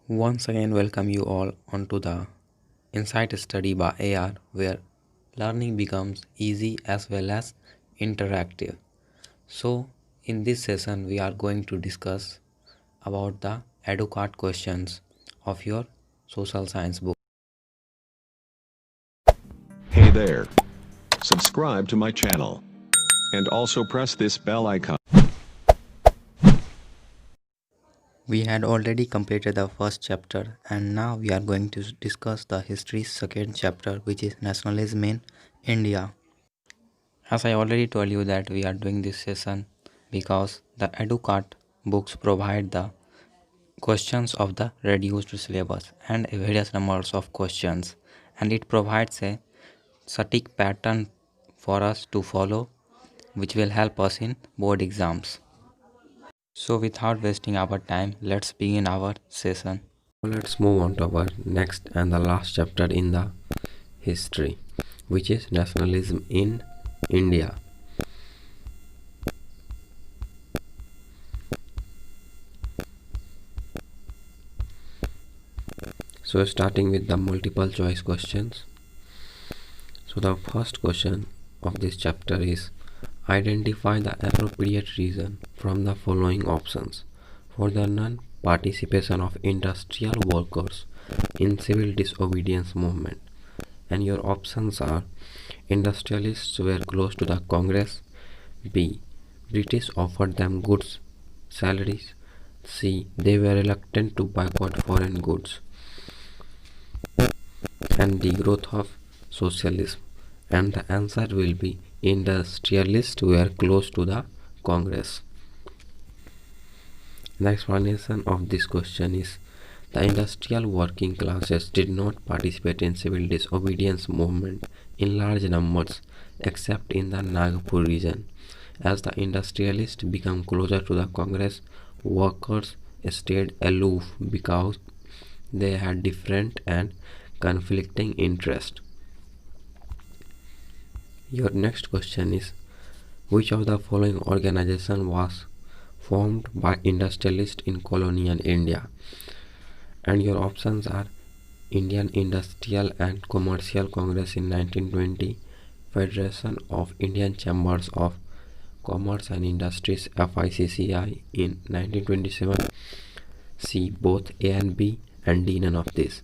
Once again, welcome you all onto the INSIGHT Study by A.R, where learning becomes easy as well as interactive. So, in this session, we are going to discuss about the Educart questions of your social science book. Hey there. Subscribe to my channel. And also press this bell icon. We had already completed the first chapter, and now we are going to discuss the history's second chapter, which is Nationalism in India. As I already told you that we are doing this session because the Educart books provide the questions of the reduced syllabus and various numbers of questions, and it provides a static pattern for us to follow which will help us in board exams. So without wasting our time, let's begin our session. Let's move on to our next and the last chapter in the history, which is nationalism in India. So starting with the multiple choice questions. So the first question of this chapter is identify the appropriate reason from the following options for the non-participation of industrial workers in civil disobedience movement. And your options are industrialists were close to the Congress, B. British offered them goods salaries, C. They were reluctant to boycott foreign goods, and the growth of socialism. And the answer will be industrialists were close to the Congress. The explanation of this question is the industrial working classes did not participate in civil disobedience movement in large numbers except in the Nagpur region. As the industrialists became closer to the Congress, workers stayed aloof because they had different and conflicting interests. Your next question is which of the following organization was formed by industrialists in colonial India? And your options are Indian Industrial and Commercial Congress in 1920, Federation of Indian Chambers of Commerce and Industries FICCI in 1927, C. Both A and B, and D. None of this.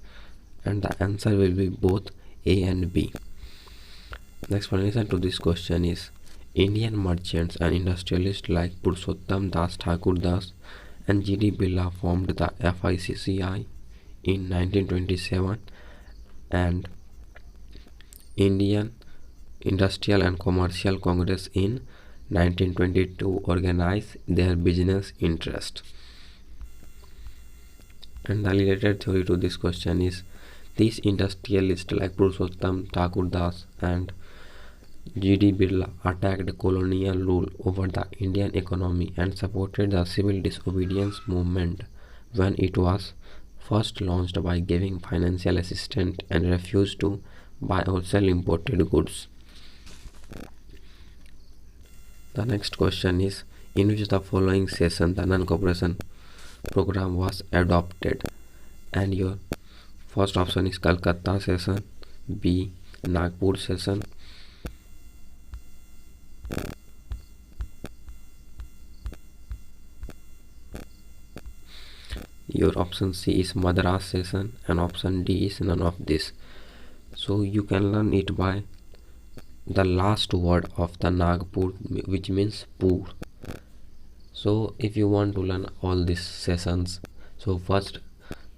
And the answer will be both A and B. The explanation to this question is Indian merchants and industrialists like Purushottam Das Thakur Das and G.D. Birla formed the FICCI in 1927, and Indian Industrial and Commercial Congress in 1922 organized their business interest. And the related theory to this question is these industrialists like Purushottam Thakur Das and G.D. Birla attacked colonial rule over the Indian economy and supported the civil disobedience movement when it was first launched by giving financial assistance and refused to buy or sell imported goods. The next question is in which the following session the non-cooperation program was adopted? And your first option is Calcutta session, B. Nagpur session, your option C is Madras session, and option D is none of this. So you can learn it by the last word of the Nagpur, which means Pur. So if you want to learn all these sessions, so first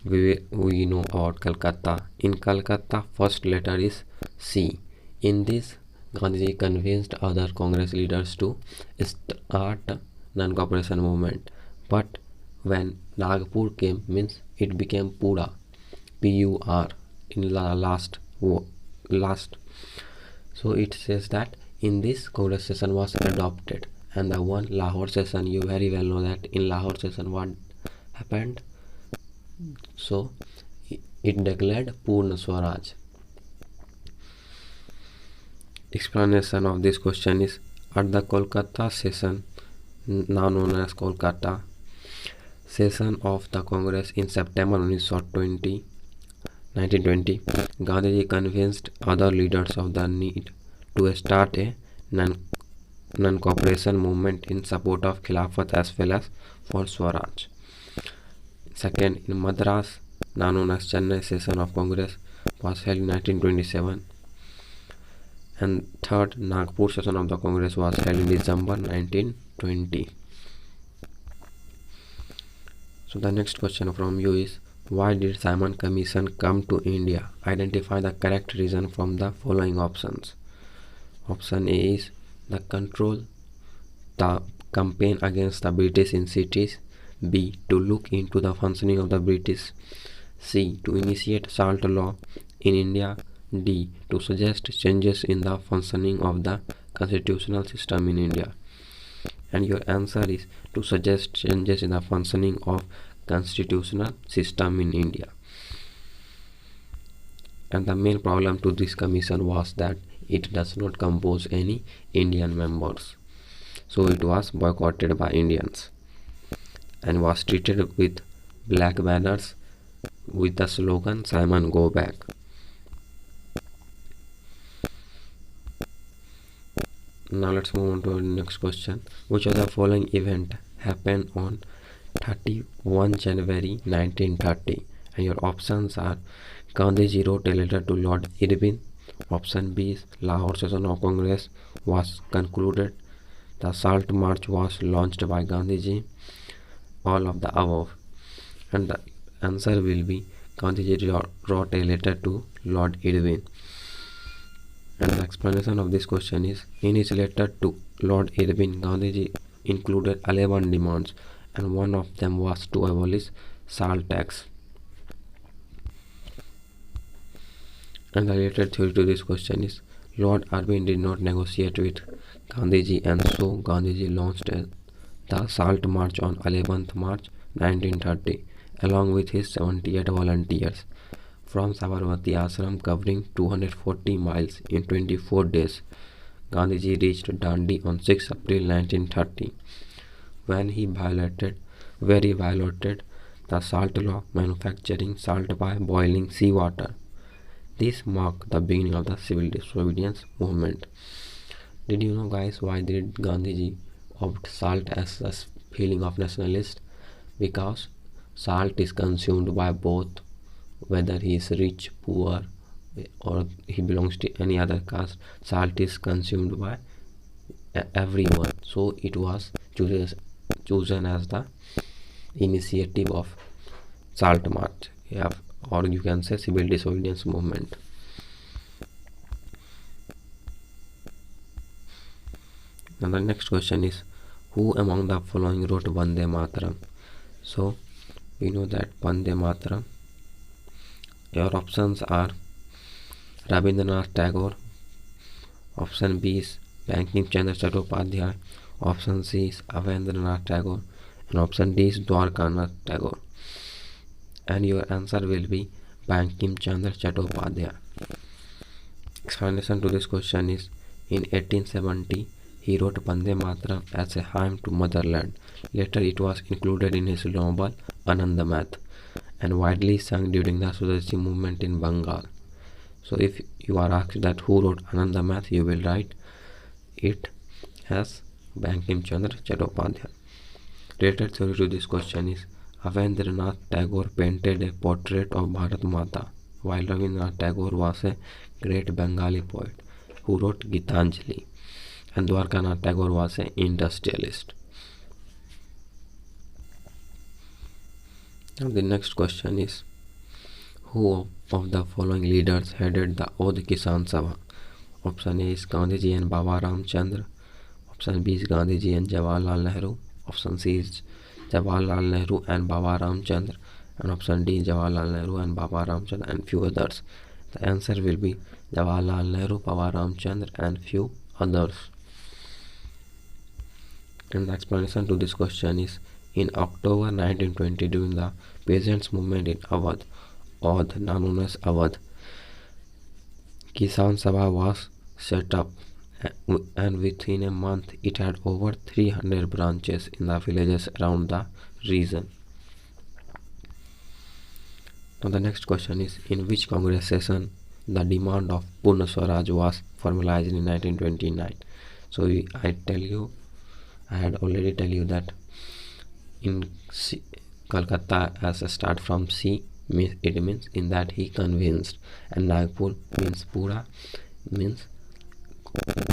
we know about Calcutta. In Calcutta, first letter is C. In this, Gandhiji convinced other Congress leaders to start non-cooperation movement. But when Nagpur came, means it became Pura, P-U-R in the last. So it says that in this Congress session was adopted, and the one Lahore session, you very well know that in Lahore session what happened. So it declared Purna Swaraj. Explanation of this question is at the Kolkata session, now known as Kolkata, session of the Congress in September 1920, Gandhiji convinced other leaders of the need to start a non-cooperation movement in support of Khilafat as well as for Swaraj. Second, in Madras, now known as Chennai session of Congress was held in 1927. And third, Nagpur session of the Congress was held in December 1920. So the next question from you is, why did Simon Commission come to India? Identify the correct reason from the following options. Option A is the control the campaign against the British in cities. B. To look into the functioning of the British. C. To initiate salt law in India. D. To suggest changes in the functioning of the constitutional system in India. And your answer is to suggest changes in the functioning of constitutional system in India. And the main problem to this commission was that it does not compose any Indian members. So it was boycotted by Indians and was treated with black banners with the slogan "Simon go back." Now let's move on to the next question. Which of the following event happened on 31 January 1930? And your options are: Gandhiji wrote a letter to Lord Irwin. Option B is Lahore session of Congress was concluded. The Salt March was launched by Gandhiji. All of the above. And the answer will be Gandhiji wrote a letter to Lord Irwin. And the explanation of this question is, in his letter to Lord Irwin, Gandhiji included 11 demands, and one of them was to abolish salt tax. And the related theory to this question is, Lord Irwin did not negotiate with Gandhiji, and so Gandhiji launched the Salt March on 11th March 1930 along with his 78 volunteers from Sabarmati Ashram, covering 240 miles in 24 days. Gandhiji reached Dandi on 6 April 1930 when he violated the salt law, manufacturing salt by boiling seawater. This marked the beginning of the civil disobedience movement. Did you know, guys, why did Gandhiji opt salt as a feeling of nationalist? Because salt is consumed by both, whether he is rich, poor, or he belongs to any other caste. Salt is consumed by everyone. So it was chosen as the initiative of Salt March. Yeah, or you can say civil disobedience movement. Now the next question is, who among the following wrote Vande Mataram? So we know that Vande Mataram, your options are Rabindranath Tagore, option B is Bankim Chandra Chattopadhyay, option C is Avendranath Tagore, and option D is Dwarkanath Tagore. And your answer will be Bankim Chandra Chattopadhyay. Explanation to this question is, in 1870 he wrote Vande Mataram as a hymn to motherland. Later it was included in his novel Anandamath and widely sung during the Swadeshi movement in Bengal. So if you are asked that who wrote Anandamath, you will write it as Bankim Chandra Chattopadhyay. Related theory to this question is, Avendranath Tagore painted a portrait of Bharat Mata, while Rabindranath Tagore was a great Bengali poet who wrote Gitanjali, and Dwarkanath Tagore was an industrialist. Now the next question is, who of the following leaders headed the Odd Kisan Sabha? Option A is Gandhiji and Baba Ramchandra. Option B is Gandhiji and Jawaharlal Nehru. Option C is Jawaharlal Nehru and Baba Ramchandra. And option D is Jawaharlal Nehru and Baba Ramchandra and few others. The answer will be Jawaharlal Nehru, Baba Ramchandra and few others. And the explanation to this question is, in October 1920, during the peasants' movement in Awadh, now known as Awadh, Kisan Sabha was set up, and within a month it had over 300 branches in the villages around the region. Now the next question is, in which Congress session the demand of Purna Swaraj was formalized in 1929? So I had already tell you that in Kolkata as a start from C, it means in that he convinced, and Nagpur means Pura, means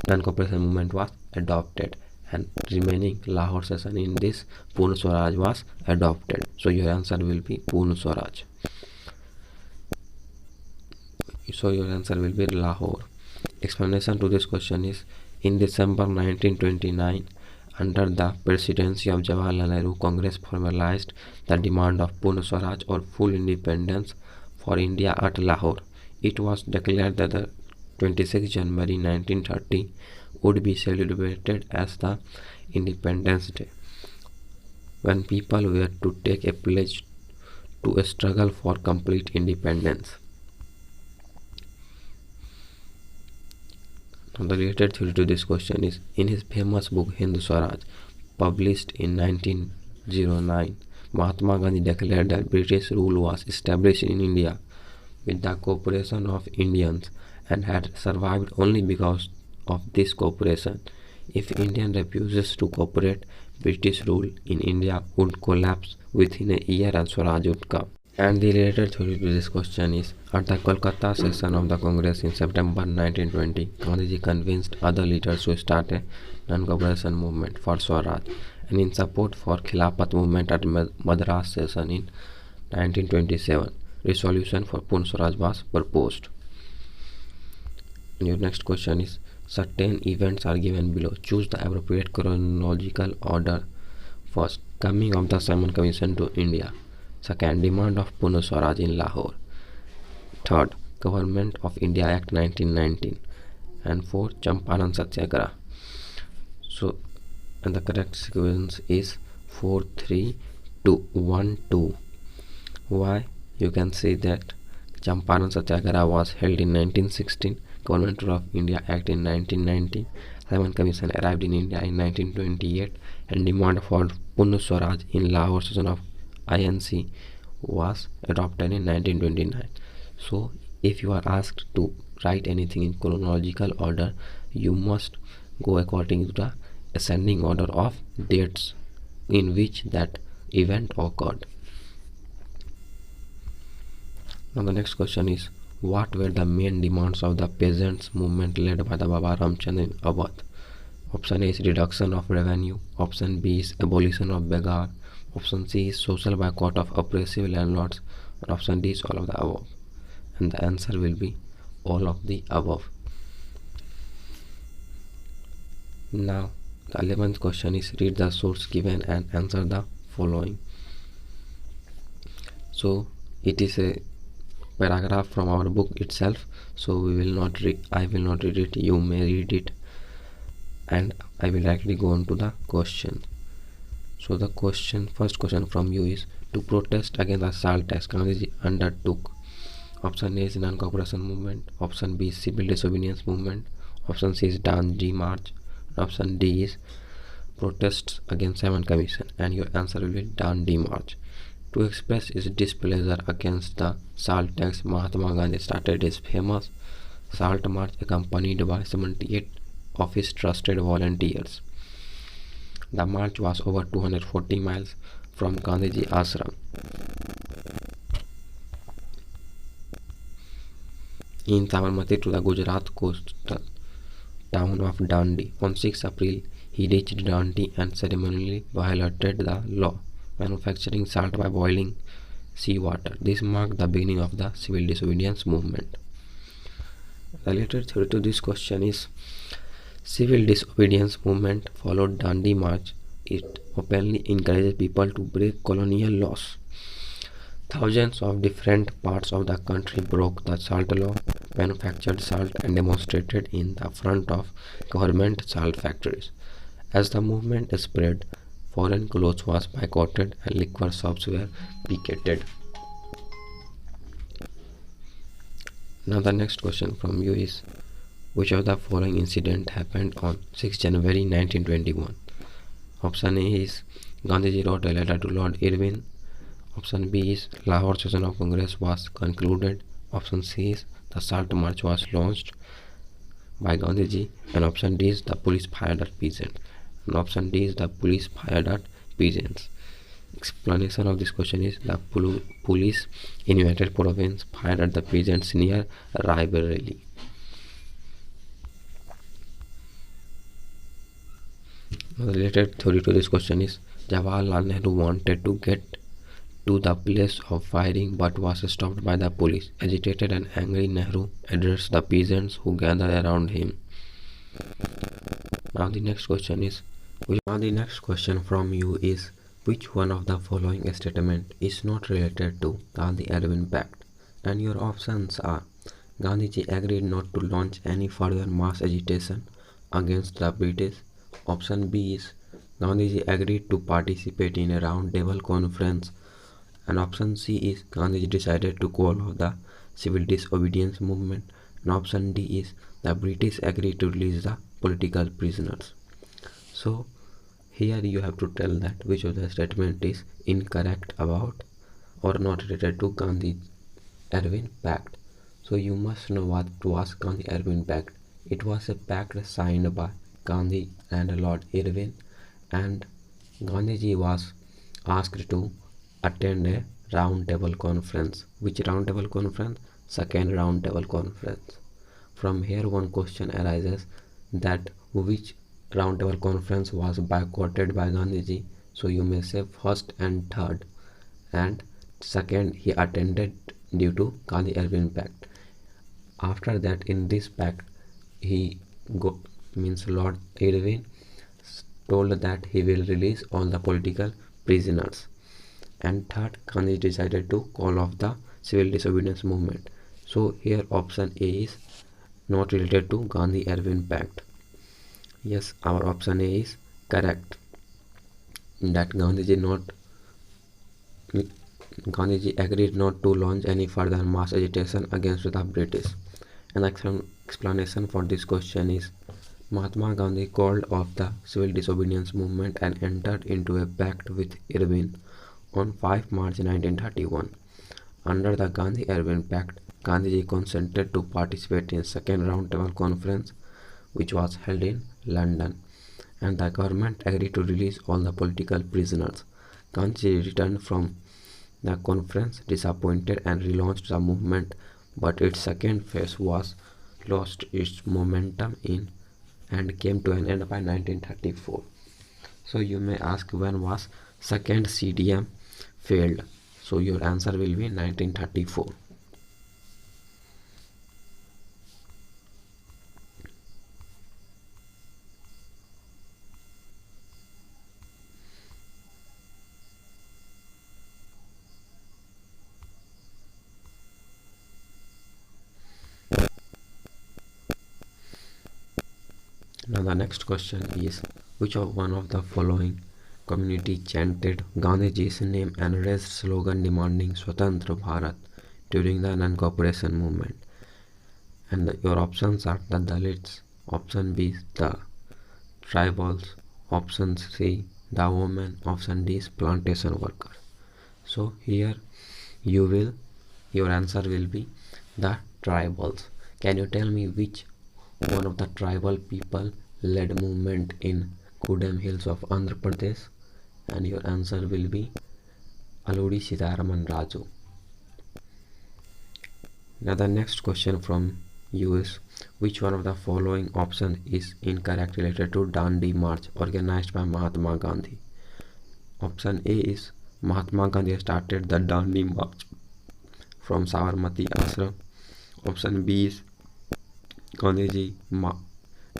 non-cooperation movement was adopted, and remaining Lahore session in this Purna Swaraj was adopted. So your answer will be Purna Swaraj. So your answer will be Lahore. Explanation to this question is, in December 1929, under the presidency of Jawaharlal Nehru, Congress formalized the demand of Purna Swaraj or full independence for India at Lahore. It was declared that the 26 January 1930 would be celebrated as the Independence Day, when people were to take a pledge to a struggle for complete independence. Now the related theory to this question is, in his famous book Hindu Swaraj, published in 1909, Mahatma Gandhi declared that British rule was established in India with the cooperation of Indians and had survived only because of this cooperation. If India refuses to cooperate, British rule in India would collapse within a year and Swaraj would come. And the related theory to this question is, at the Kolkata session of the Congress in September 1920, Gandhiji convinced other leaders to start a non-cooperation movement for Swaraj, and in support for Khilafat movement at Madras session in 1927, resolution for Purna Swaraj was proposed. And your next question is, certain events are given below. Choose the appropriate chronological order. First, coming of the Simon Commission to India. Second, demand of Purna Swaraj in Lahore. Third, Government of India Act 1919. And fourth, Champaran Satyagraha. So, and the correct sequence is 4, 3, 2, 1, 2. Why? You can see that Champaran Satyagraha was held in 1916, Government of India Act in 1919, Simon Commission arrived in India in 1928, and demand for Purna Swaraj in Lahore session of INC was adopted in 1929. So if you are asked to write anything in chronological order, you must go according to the ascending order of dates in which that event occurred. Now the next question is, what were the main demands of the peasants movement led by the Baba Ramchand Awadh? Option A is reduction of revenue, option B is abolition of begar, option C is social boycott of oppressive landlords, and option D is all of the above. And the answer will be all of the above. Now the 11th question is, read the source given and answer the following. So it is a paragraph from our book itself, so I will not read it, you may read it, and I will directly go on to the question. So the first question from you is, to protest against the salt tax, Gandhiji undertook. Option A is non-cooperation movement, option B is civil disobedience movement, option C is Dandi March, option D is protests against Simon Commission, and your answer will be Dandi March. To express his displeasure against the salt tax, Mahatma Gandhi started his famous Salt March accompanied by 78 of his trusted volunteers. The march was over 240 miles from Gandhiji Ashram in Sabarmati to the Gujarat coastal town of Dandi. On 6 April, he reached Dandi and ceremonially violated the law manufacturing salt by boiling seawater. This marked the beginning of the civil disobedience movement. The related theory to this question is, civil disobedience movement followed Dandi March. It openly encourages people to break colonial laws. Thousands of different parts of the country broke the salt law, manufactured salt, and demonstrated in the front of government salt factories. As the movement spread, foreign clothes was boycotted and liquor shops were picketed. Now the next question from you is, which of the following incident happened on 6 January 1921? Option A is, Gandhiji wrote a letter to Lord Irwin. Option B is Lahore session of Congress was concluded. Option C is the Salt March was launched by Gandhiji. And option D is the police fired at peasants. And option D is the police fired at peasants. Explanation of this question is the police in United Province fired at the peasants near Raebareli. The related theory to this question is Jawaharlal Nehru wanted to get to the place of firing but was stopped by the police. Agitated and angry, Nehru addressed the peasants who gathered around him. Now the next question from you is which one of the following statement is not related to Gandhi-Irvin Pact? And your options are Gandhiji agreed not to launch any further mass agitation against the British. Option B is Gandhiji agreed to participate in a round table conference. And option C is Gandhiji decided to call off the civil disobedience movement. And option D is the British agreed to release the political prisoners. So here you have to tell that which of the statement is incorrect about or not related to Gandhi-Irvin Pact. So you must know what was Gandhi-Irvin Pact. It was a pact signed by Gandhi and Lord Irvin, and Gandhiji was asked to attend a round table conference. Which round table conference? Second round table conference. From here one question arises that which round table conference was boycotted by Gandhiji. So you may say first and third, and second he attended due to Gandhi-Irvin Pact. After that, in this pact, Lord Irvin told that he will release all the political prisoners. And third, Gandhi decided to call off the civil disobedience movement. So here option A is not related to Gandhi-Irvin Pact. Yes, our option A is correct. That Gandhiji agreed not to launch any further mass agitation against the British. An explanation for this question is Mahatma Gandhi called off the civil disobedience movement and entered into a pact with Irvin on 5 March 1931. Under the Gandhi-Irvin Pact, Gandhiji consented to participate in second round table conference which was held in London, and the government agreed to release all the political prisoners. Gandhiji returned from the conference disappointed and relaunched the movement, but its second phase was lost its momentum and came to an end by 1934. So you may ask when was second CDM failed? So your answer will be 1934. Now the next question is which of one of the following community chanted Gandhiji's name and raised slogan demanding Swatantra Bharat during the non-cooperation movement? And your options are the Dalits, option B the tribals, option C the women, option D is plantation worker. So here your answer will be the tribals. Can you tell me which one of the tribal people led movement in Kudem Hills of Andhra Pradesh? And your answer will be Aludi Sitaraman Raju. Now the next question from you is which one of the following option is incorrect related to Dandi March organized by Mahatma Gandhi? Option A is Mahatma Gandhi started the Dandi March from Sabarmati Ashram. Option B is Gandhiji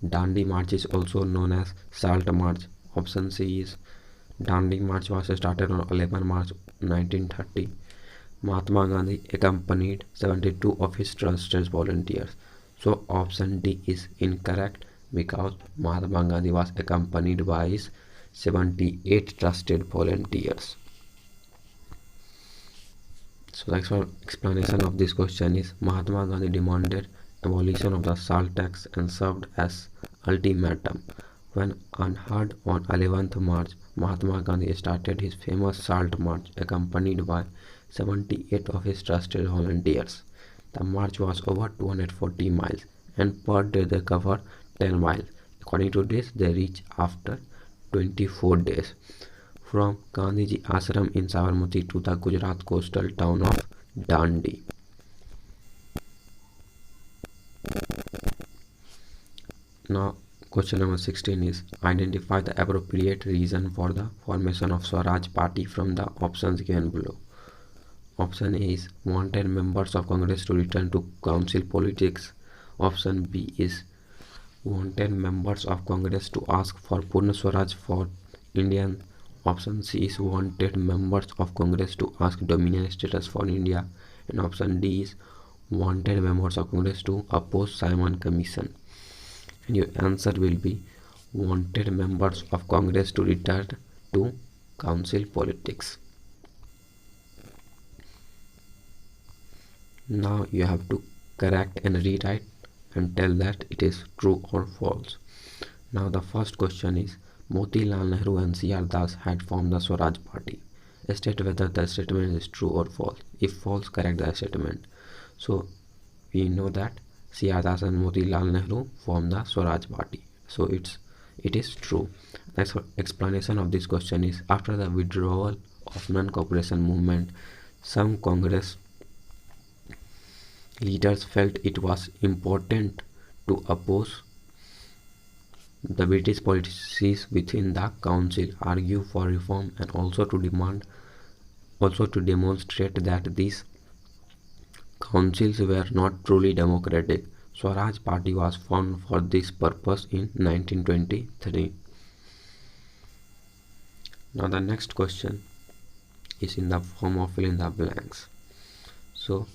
Dandi March is also known as Salt March. Option C is Dandi March was started on 11 March 1930. Mahatma Gandhi accompanied 72 of his trusted volunteers. So option D is incorrect because Mahatma Gandhi was accompanied by his 78 trusted volunteers. So the explanation of this question is Mahatma Gandhi demanded abolition of the salt tax and served as ultimatum when unheard on 11th March Mahatma Gandhi started his famous Salt March accompanied by 78 of his trusted volunteers. The march was over 240 miles and per day they covered 10 miles. According to this, they reached after 24 days. From Gandhiji Ashram in Sabarmati to the Gujarat coastal town of Dandi. Now, question number 16 is identify the appropriate reason for the formation of Swaraj Party from the options given below. Option A is wanted members of Congress to return to council politics. Option B is wanted members of Congress to ask for Purna Swaraj for Indians. Option C is wanted members of Congress to ask dominion status for India. And option D is wanted members of Congress to oppose Simon Commission. And your answer will be wanted members of Congress to return to council politics. Now you have to correct and rewrite and tell that it is true or false. Now the first question is Motilal Nehru and C.R. Das had formed the Swaraj Party. State whether the statement is true or false. If false, correct the statement. So we know that C.R. Das and Motilal Nehru formed the Swaraj Party. So it is true. Next explanation of this question is after the withdrawal of non-cooperation movement, some Congress leaders felt it was important to oppose the British policies within the council, argue for reform, and also to demonstrate that these councils were not truly democratic. Swaraj Party was formed for this purpose in 1923. Now the next question is in the form of fill in the blanks. So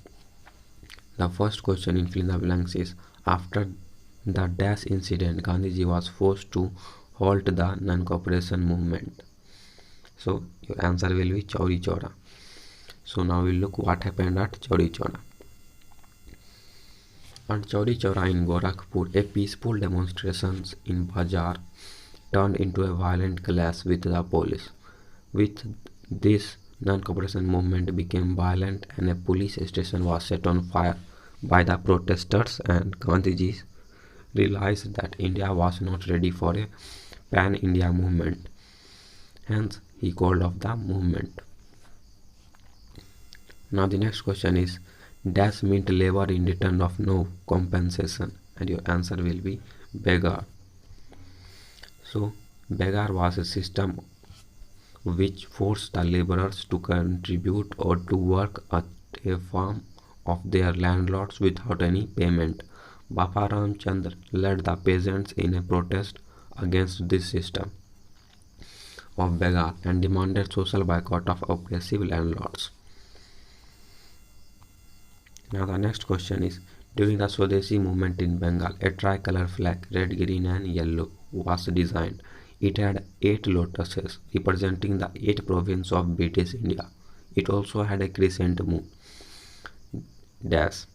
the first question in fill in the blanks is after the dash incident, Gandhiji was forced to halt the non-cooperation movement. So your answer will be Chauri Chaura. So now we'll look what happened at Chauri Chaura. At Chauri Chaura in Gorakhpur, a peaceful demonstrations in Bazaar turned into a violent clash with the police. With this, non-cooperation movement became violent and a police station was set on fire by the protesters, and Gandhiji realized that India was not ready for a pan-India movement. Hence, he called off the movement. Now the next question is dash meant labor in return of no compensation, and your answer will be beggar. So beggar was a system which forced the laborers to contribute or to work at a farm of their landlords without any payment. Baba Ramchandra led the peasants in a protest against this system of beggar and demanded social boycott of oppressive landlords. Now the next question is during the Swadeshi movement in Bengal, a tricolor flag, red, green and yellow, was designed. It had 8 lotuses representing the 8 provinces of British India. It also had a crescent moon. Dash.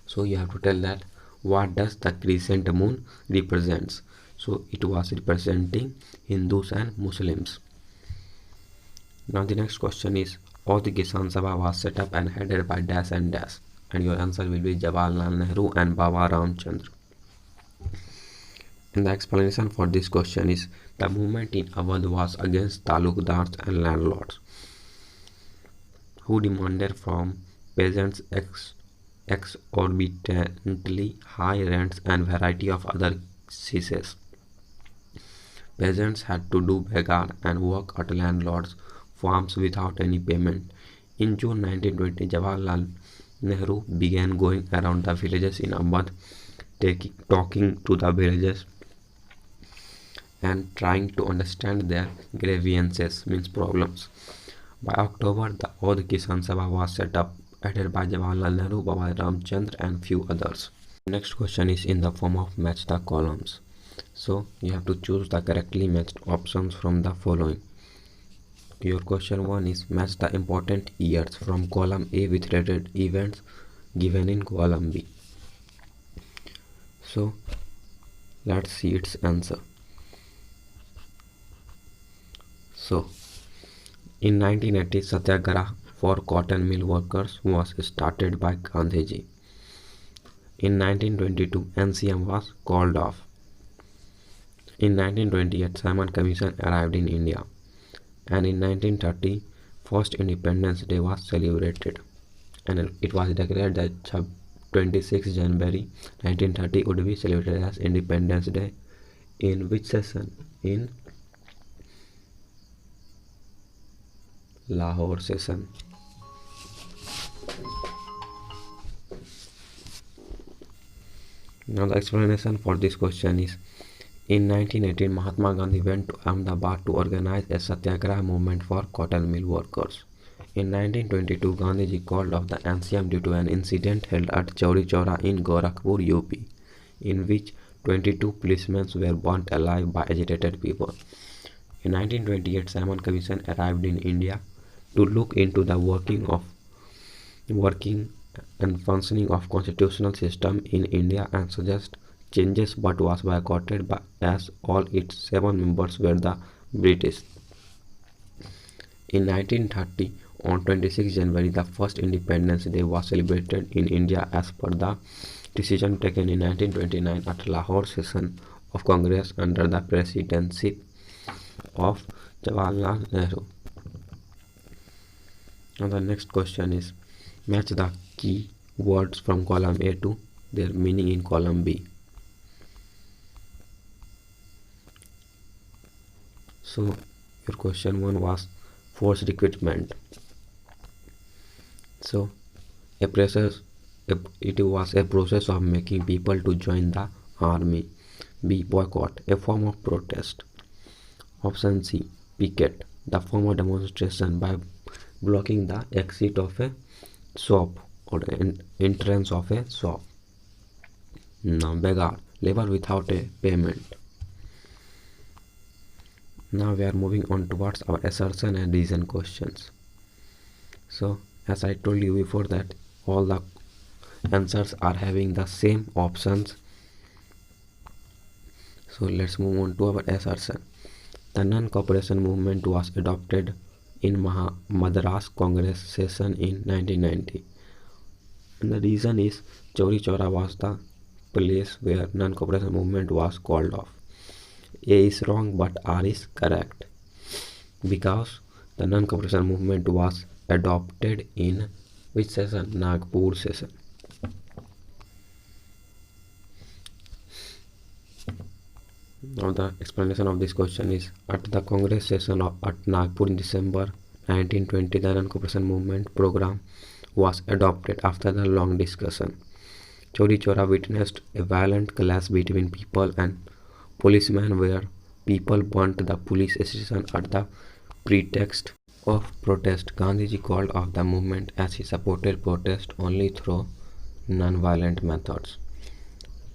So you have to tell that what does the crescent moon represents. So it was representing Hindus and Muslims. Now the next question is Audh Kisan Sabha was set up and headed by dash and dash, and your answer will be Jawaharlal Nehru and Baba Ramchandra. And the explanation for this question is the movement in Awadh was against talukdars and landlords who demanded from peasants exorbitantly high rents and variety of other cesses. Peasants had to do beggar and work at landlords' farms without any payment. In June 1920, Jawaharlal Nehru began going around the villages in Awadh, talking to the villagers and trying to understand their grievances, means problems. By October, the Audh Kisan Sabha was set up, headed by Jawaharlal Nehru, Baba Ramchandra and few others. Next question is in the form of match the columns. So you have to choose the correctly matched options from the following. Your question 1 is match the important years from column A with related events given in column B. So let's see its answer. So, in 1980, Satyagraha for cotton mill workers was started by Gandhiji. In 1922, NCM was called off. In 1928, Simon Commission arrived in India, and in 1930, first Independence Day was celebrated, and it was declared that 26 January 1930 would be celebrated as Independence Day. In which session? In Lahore session. Now the explanation for this question is, in 1918, Mahatma Gandhi went to Ahmedabad to organize a Satyagraha movement for cotton mill workers. In 1922, Gandhiji called off the NCM due to an incident held at Chauri Chaura in Gorakhpur, UP, in which 22 policemen were burnt alive by agitated people. In 1928, Simon Commission arrived in India to look into the working and functioning of constitutional system in India and suggest changes, but was boycotted as all its 7 members were the British. In 1930, on 26 January, the first Independence Day was celebrated in India as per the decision taken in 1929 at Lahore session of Congress under the presidency of Jawaharlal Nehru. Now the next question is, match the key words from column A to their meaning in column B. So your question 1 was forced recruitment. So it was a process of making people to join the army. B. Boycott, a form of protest. Option C. Picket, the form of demonstration by blocking the exit of a shop or entrance of a shop. Now beggar, labor without a payment. Now we are moving on towards our assertion and reason questions. So as I told you before that all the answers are having the same options. So let's move on to our assertion. The non-cooperation movement was adopted in Madras Congress session in 1990. And the reason is Chauri Chaura was the place where non-cooperation movement was called off. A is wrong but R is correct, because the non-cooperation movement was adopted in which session? Nagpur session. Now the explanation of this question is, at the Congress session at Nagpur in December 1920, the non-cooperation movement program was adopted after the long discussion. Chauri Chaura witnessed a violent clash between people and policemen where people burnt the police station at the pretext of protest. Gandhiji called off the movement as he supported protest only through non-violent methods.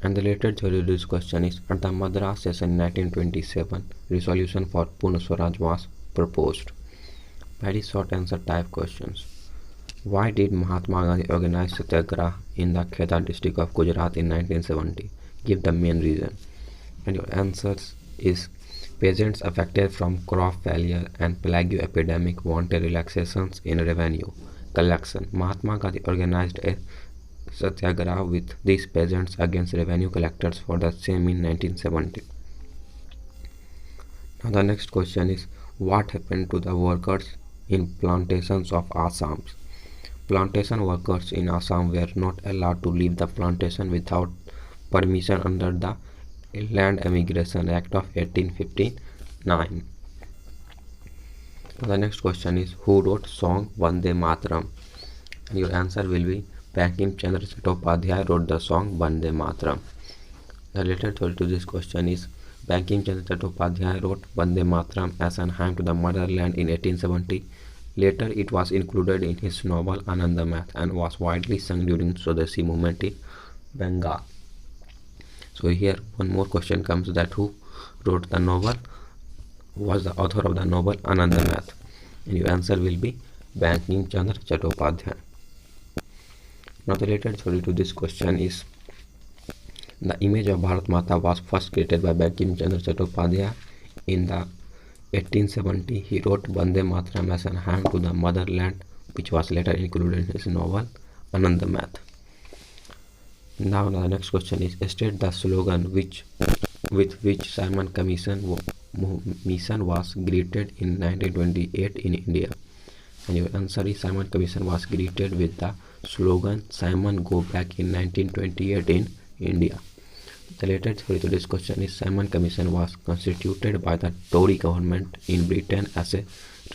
And the related theory of this question is, at the Madras session in 1927, resolution for Purna Swaraj was proposed. Very short answer type questions. Why did Mahatma Gandhi organize Satyagraha in the Kheda district of Gujarat in 1970? Give the main reason. And your answers is, peasants affected from crop failure and plague epidemic wanted relaxations in revenue collection. Mahatma Gandhi organized a Satyagraha with these peasants against revenue collectors for the same in 1970. Now the next question is, what happened to the workers in plantations of Assam? Plantation workers in Assam were not allowed to leave the plantation without permission under the Land Immigration Act of 1859. The next question is, who wrote song Vande Mataram? And your answer will be, Bankim Chandra Chattopadhyay wrote the song Vande Mataram. The related theory to this question is, Bankim Chandra Chattopadhyay wrote Vande Mataram as an hymn to the motherland in 1870. Later it was included in his novel Anandamath and was widely sung during Swadeshi movement in Bengal. So here one more question comes, that who wrote the novel, was the author of the novel Anandamath? And your answer will be Bankim Chandra Chattopadhyay. Now the related theory to this question is, the image of Bharat Mata was first created by Bankim Chandra Chattopadhyay in the 1870, he wrote Bande Mataram as an hymn to the motherland, which was later included in his novel Anand Math. Now the next question is, state the slogan with which Simon Commission was greeted in 1928 in India. And your answer is Simon Commission was greeted with the slogan Simon Go Back in 1928 in India. The later theory to this question is Simon Commission was constituted by the Tory government in Britain as a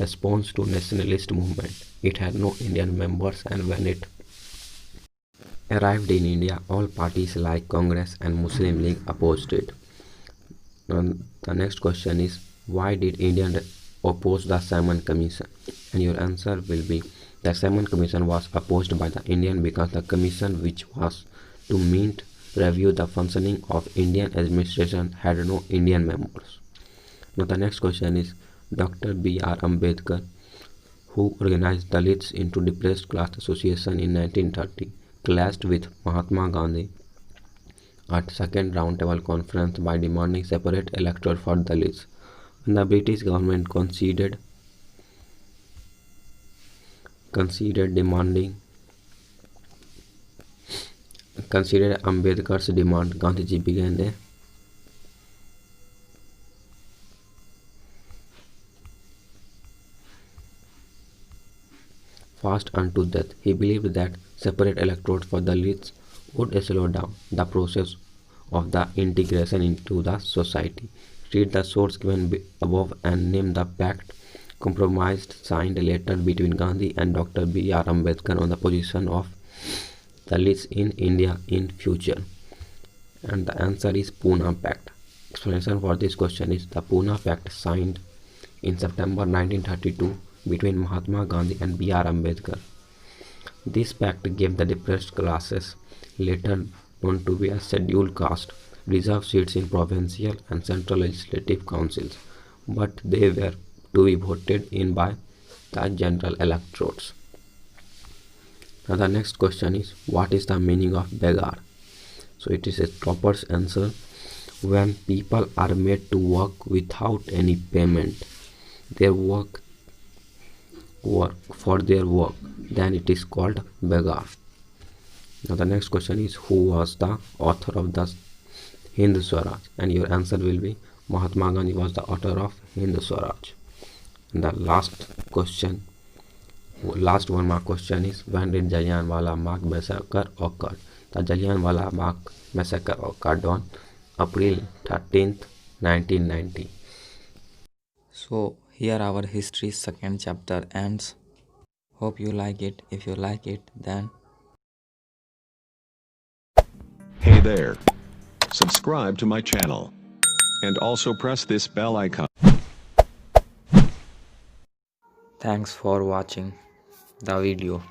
response to nationalist movement. It had no Indian members, and when it arrived in India, all parties like Congress and Muslim League opposed it. And the next question is, why did India oppose the Simon Commission? And your answer will be, the Simon Commission was opposed by the Indian because the commission, which was to meet review the functioning of Indian administration, had no Indian members. Now the next question is, Dr. B.R. Ambedkar, who organized Dalits into Depressed Class Association in 1930, clashed with Mahatma Gandhi at second roundtable conference by demanding separate electorate for Dalits. When the British government considered Ambedkar's demand, Gandhiji began a fast unto death. He believed that separate electorates for the Dalits would slow down the process of the integration into the society. Read the source given above and name the pact compromised signed later between Gandhi and Dr. B.R. Ambedkar on the position of Dalits in India in future. And the answer is Pune Pact. Explanation for this question is, the Pune Pact signed in September 1932 between Mahatma Gandhi and B.R. Ambedkar. This pact gave the depressed classes, later known to be a scheduled caste, reserved seats in provincial and central legislative councils, but they were to be voted in by the general electorates. Now the next question is, what is the meaning of beggar? So it is a proper answer. When people are made to work without any payment, work for their work, then it is called beggar. Now the next question is, who was the author of the Hind Swaraj? And your answer will be, Mahatma Gandhi was the author of Hind Swaraj. And the last one mark question is, when did Jallianwala Bagh massacre occur? The Jallianwala Bagh massacre occurred on April 13th, 1990. So here our history's second chapter ends. Hope you like it. If you like it, then Hey there. Subscribe to my channel. And also press this bell icon. thanks for watching the video.